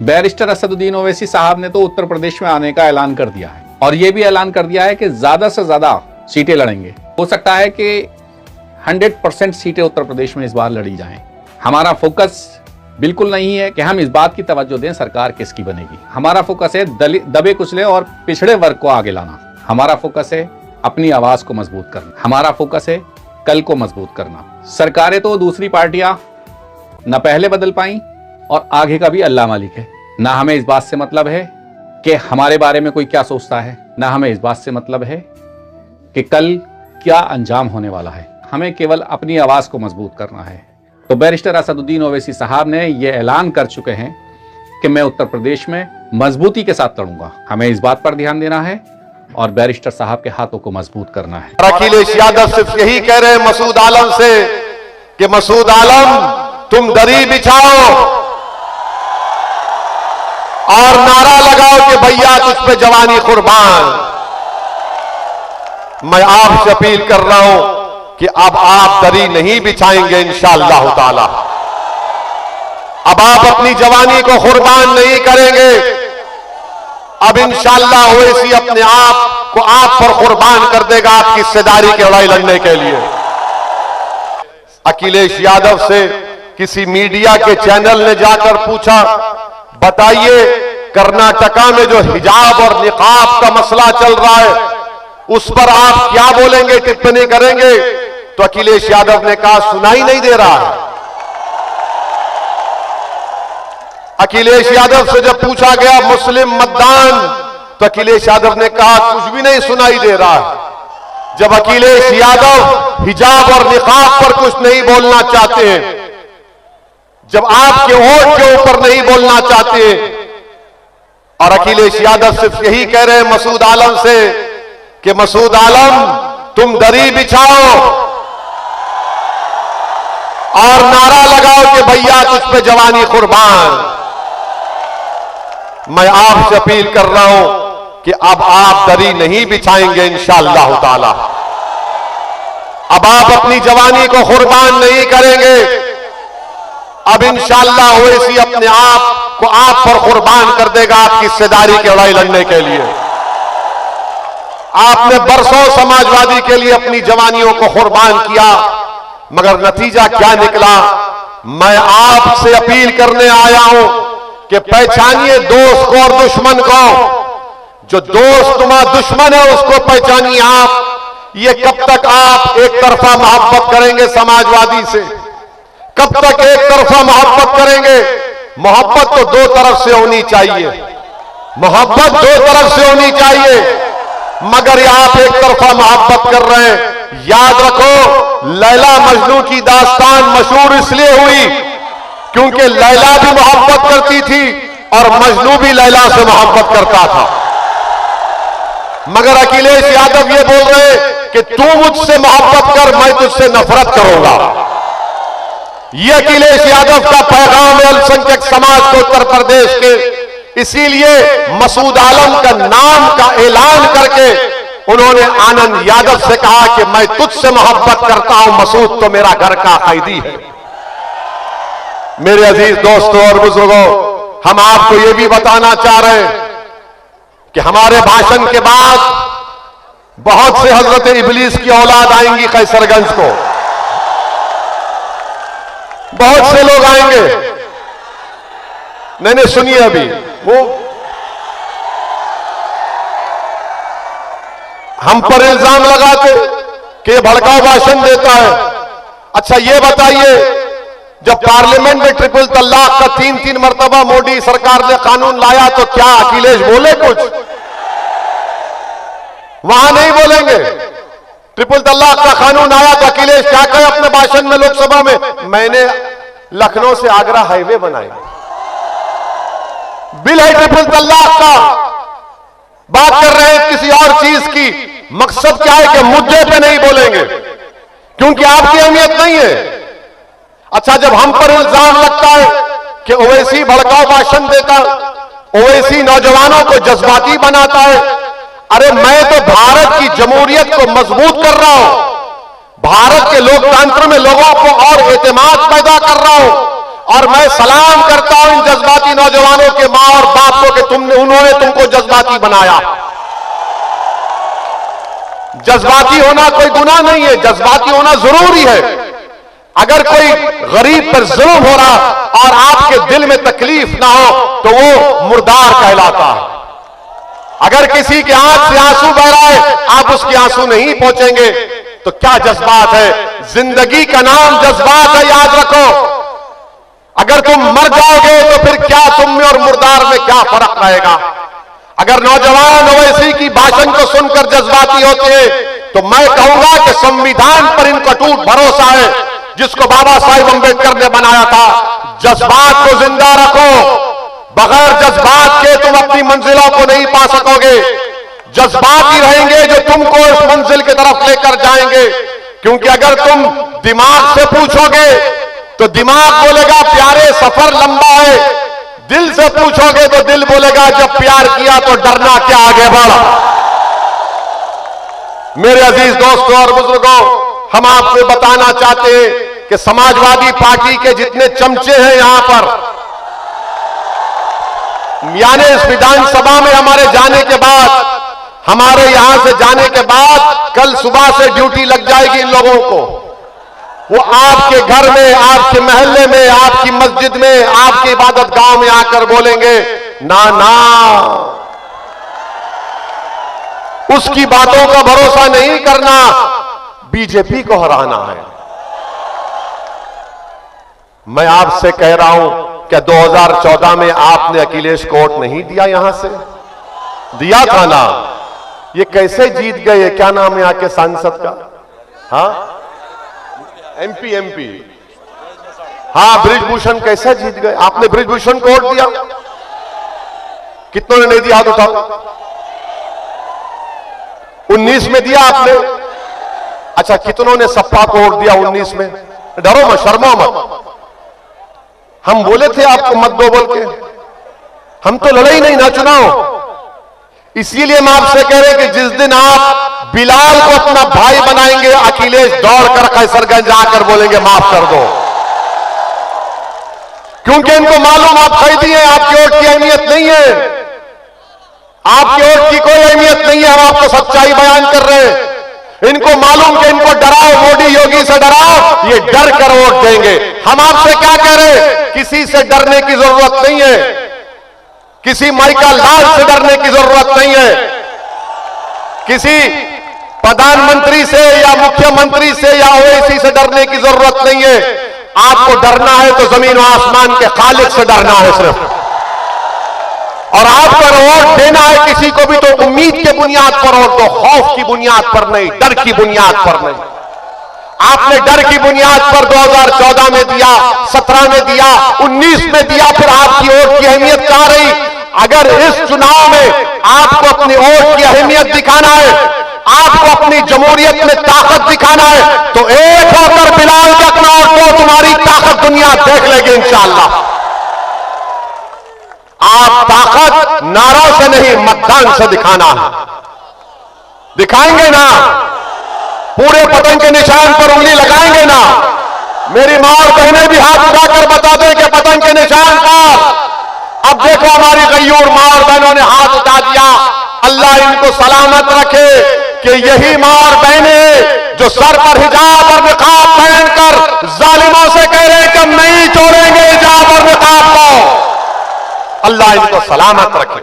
Barrister Asaduddin Owaisi साहब ने तो उत्तर प्रदेश में आने का ऐलान कर दिया है और यह भी ऐलान कर दिया है कि ज्यादा से ज्यादा सीटें लड़ेंगे। हो सकता है कि 100% सीटें उत्तर प्रदेश में इस बार लड़ी जाएं। हमारा फोकस बिल्कुल नहीं है कि हम इस बात की तवज्जो दें सरकार किसकी बनेगी। हमारा फोकस है दबे कुचले और पिछड़े वर्ग को आगे लाना। हमारा फोकस है अपनी आवाज को मजबूत करना। हमारा फोकस है कल को मजबूत करना। सरकारें तो दूसरी पार्टियां न पहले बदल पाई और आगे का भी अल्लाह मालिक है। ना हमें इस बात से मतलब है कि हमारे बारे में कोई क्या सोचता है, ना हमें इस बात से मतलब है कि कल क्या अंजाम होने वाला है। हमें केवल अपनी आवाज को मजबूत करना है। तो बैरिस्टर असदुद्दीन ओवैसी साहब ने यह ऐलान कर चुके हैं कि मैं उत्तर प्रदेश में मजबूती के साथ लड़ूंगा। हमें इस बात पर ध्यान देना है और बैरिस्टर साहब के हाथों को मजबूत करना है। अखिलेश यादव सिर्फ यही कह रहे हैं मसूद आलम से कि मसूद आलम तुम दरी बिछाओ और नारा लगाओ कि भैया तुझ पे जवानी कुर्बान। मैं आपसे अपील कर रहा हूं कि अब आप दरी नहीं बिछाएंगे इंशाअल्लाह ताला। अब आप अपनी जवानी को कुर्बान नहीं करेंगे। अब इंशाअल्लाह ओवैसी अपने आप को आप पर कुर्बान कर देगा आपकी हिस्सेदारी की लड़ाई लड़ने के लिए। अखिलेश यादव से किसी मीडिया के चैनल ने जाकर पूछा, बताइए कर्नाटका में जो हिजाब और निकाब का मसला चल रहा है उस पर आप क्या बोलेंगे, टिप्पणी करेंगे? तो अखिलेश यादव ने कहा सुनाई नहीं दे रहा है। अखिलेश यादव से जब पूछा गया मुस्लिम मतदान तो अखिलेश यादव ने कहा कुछ भी नहीं सुनाई दे रहा है। जब अखिलेश यादव हिजाब और निकाब पर कुछ नहीं बोलना चाहते हैं, जब आपके वोट के ऊपर नहीं बोलना चाहते, और अखिलेश यादव सिर्फ यही कह रहे हैं मसूद आलम से कि मसूद आलम तुम दरी बिछाओ और नारा लगाओ कि भैया तुझ पे जवानी कुर्बान। मैं आपसे अपील कर रहा हूं कि अब आप दरी नहीं बिछाएंगे इंशाअल्लाह ताला। अब आप अपनी जवानी को कुर्बान नहीं करेंगे। अब इंशाअल्लाह ओवैसी अपने आप को आप पर कुर्बान कर देगा आपकी हिस्सेदारी की लड़ाई लड़ने के लिए। आपने बरसों समाजवादी के लिए अपनी जवानियों को कुर्बान किया, मगर नतीजा क्या निकला? मैं आपसे अपील करने आया हूं कि पहचानिए दोस्त को और दुश्मन को। जो दोस्त तुम्हारा दुश्मन है उसको पहचानिए आप। ये कब तक आप एक तरफा मोहब्बत करेंगे समाजवादी से? कब तक एक तरफा मोहब्बत करेंगे? मोहब्बत तो दो तरफ से होनी चाहिए, मोहब्बत दो तरफ से होनी चाहिए, मगर ये आप एक तरफा मोहब्बत कर रहे हैं। याद रखो लैला मजनू की दास्तान मशहूर इसलिए हुई क्योंकि लैला भी मोहब्बत करती थी और मजनू भी लैला से मोहब्बत करता था। मगर अखिलेश यादव ये बोल रहे कि तू मुझसे मोहब्बत कर, मैं तुझसे नफरत करूंगा। ये अखिलेश यादव का पैगाम है अल्पसंख्यक समाज को उत्तर प्रदेश के। इसीलिए मसूद आलम का नाम का ऐलान करके उन्होंने आनंद यादव से कहा कि मैं तुझसे मोहब्बत करता हूं, मसूद तो मेरा घर का कैदी है। मेरे अजीज दोस्तों और बुजुर्गों, हम आपको यह भी बताना चाह रहे हैं कि हमारे भाषण के बाद बहुत से हजरत इबलीस की औलाद आएंगी कैसरगंज को। बहुत से लोग आएंगे। नहीं सुनिए, अभी वो हम पर इल्जाम लगाते कि ये भड़काऊ भाषण देता है। अच्छा ये बताइए, जब पार्लियामेंट में ट्रिपल तलाक का 3-3 मरतबा मोदी सरकार ने कानून लाया तो क्या अखिलेश बोले कुछ? वहां नहीं बोलेंगे। ट्रिपल तलाक का कानून आया तो अखिलेश क्या कहे अपने भाषण में लोकसभा में? मैंने लखनऊ से आगरा हाईवे बनाया। बिल है ट्रिपल तलाक का, बात कर रहे हैं किसी और चीज की। मकसद क्या है कि मुद्दे पे नहीं बोलेंगे क्योंकि आपकी अहमियत नहीं है। अच्छा, जब हम पर इल्जाम लगता है कि ओवैसी भड़काऊ भाषण देता, ओवैसी नौजवानों को जज्बाती बनाता है, अरे मैं तो भारत की जमहूरियत को मजबूत कर रहा हूं, भारत के लोकतंत्र में लोगों को और एतमाद पैदा कर रहा हूं, और मैं सलाम करता हूं इन जज्बाती नौजवानों के मां और बाप को कि उन्होंने तुमको जज्बाती बनाया। जज्बाती होना कोई गुनाह नहीं है, जज्बाती होना जरूरी है। अगर कोई गरीब पर जुल्म हो रहा और आपके दिल में तकलीफ ना हो तो वो मुर्दार कहलाता है। अगर किसी के आंख से आंसू बह रहा है, आप उसके आंसू नहीं पहुंचेंगे तो क्या जज्बात है? जिंदगी का नाम जज्बात है, याद रखो। अगर तुम मर जाओगे तो फिर क्या तुम में और मुर्दार में क्या फर्क रहेगा? अगर नौजवान ओवैसी की भाषण को सुनकर जज्बाती होते हैं तो मैं कहूंगा कि संविधान पर इनका टूट भरोसा है जिसको बाबा साहेब अंबेडकर ने बनाया था। जज्बात को जिंदा रखो, बगैर जज्बात के तुम अपनी मंजिलों को नहीं पा सकोगे। जज्बात ही रहेंगे जो तुमको इस मंजिल की तरफ लेकर जाएंगे। क्योंकि अगर तुम दिमाग से पूछोगे तो दिमाग बोलेगा प्यारे सफर लंबा है, दिल से पूछोगे तो दिल बोलेगा जब प्यार किया तो डरना क्या, आगे बढ़। मेरे अजीज दोस्तों और बुजुर्गों, हम आपको बताना चाहते हैं कि समाजवादी पार्टी के जितने चमचे हैं यहां पर, यानी इस विधानसभा में हमारे जाने के बाद, हमारे यहां से जाने के बाद कल सुबह से ड्यूटी लग जाएगी इन लोगों को। वो आपके घर में, आपके मोहल्ले में, आपकी मस्जिद में, आपकी इबादत गांव में आकर बोलेंगे ना ना, उसकी बातों का भरोसा नहीं करना, बीजेपी को हराना है। मैं आपसे कह रहा हूं, क्या 2014 में आपने अखिलेश को वोट नहीं दिया? यहां से दिया था ना। ये कैसे जीत गए? क्या नाम है आपके सांसद का? हाँ, एमपी। हाँ, ब्रिजभूषण कैसे जीत गए? आपने ब्रिजभूषण को वोट दिया? कितनों ने नहीं दिया? हाथ उठाओ। 19 में दिया आपने? अच्छा, कितनों ने सपा को वोट दिया 19 में? डरो मत, शर्मा मत। हम बोले थे आपको मत दो बोल के, हम तो लड़े ही नहीं ना चुनाव। इसीलिए हम आपसे कह रहे हैं कि जिस दिन आप बिलाल को अपना भाई बनाएंगे, अखिलेश दौड़ कर कैसरगंज आकर बोलेंगे माफ कर दो। क्योंकि इनको मालूम आप खरीदी हैं, आपकी वोट की अहमियत नहीं है, आपकी वोट की कोई अहमियत नहीं है। हम आपको सच्चाई बयान कर रहे हैं। इनको मालूम कि इनको डराओ, मोदी योगी से डराओ, ये डर कर वोट देंगे। हम आपसे क्या कह रहे हैं? किसी से डरने की जरूरत नहीं है, किसी माइका लाल से डरने की जरूरत नहीं है, किसी प्रधानमंत्री से या मुख्यमंत्री से या ओवैसी से डरने की जरूरत नहीं है। आपको डरना है तो जमीन और आसमान के खालिक से डरना है सिर्फ। और आपको वोट देना है किसी को भी तो उम्मीद के बुनियाद पर वोट दो, खौफ की बुनियाद पर नहीं, डर की बुनियाद पर नहीं। आपने डर की बुनियाद पर 2014 में दिया, 17 में दिया, 19 में दिया, फिर आपकी वोट की अहमियत कहां रही? अगर इस चुनाव में आपको अपनी वोट की अहमियत दिखाना है, आपको अपनी जमहूरियत में ताकत दिखाना है, तो एक होकर बिलाल का अपना वोट दो, तुम्हारी ताकत दुनिया देख लेगी इंशाअल्लाह। आप ताकत नारों से नहीं, मतदान से दिखाना है। दिखाएंगे ना? पूरे पतंग के निशान पर उंगली लगाएंगे ना? मेरी मां और बहनें भी हाथ उठाकर बता दें कि पतंग के निशान पर। अब देखो हमारी गयूर मां और बहनों ने हाथ उठा दिया। अल्लाह इनको सलामत रखे कि यही मां और बहनें जो सर पर हिजाब और निकाब पहनकर जालिमों से कह रहे हैं कि हम नहीं छोड़ेंगे हिजाब और निकाब को, अल्लाह इनको सलामत रखे।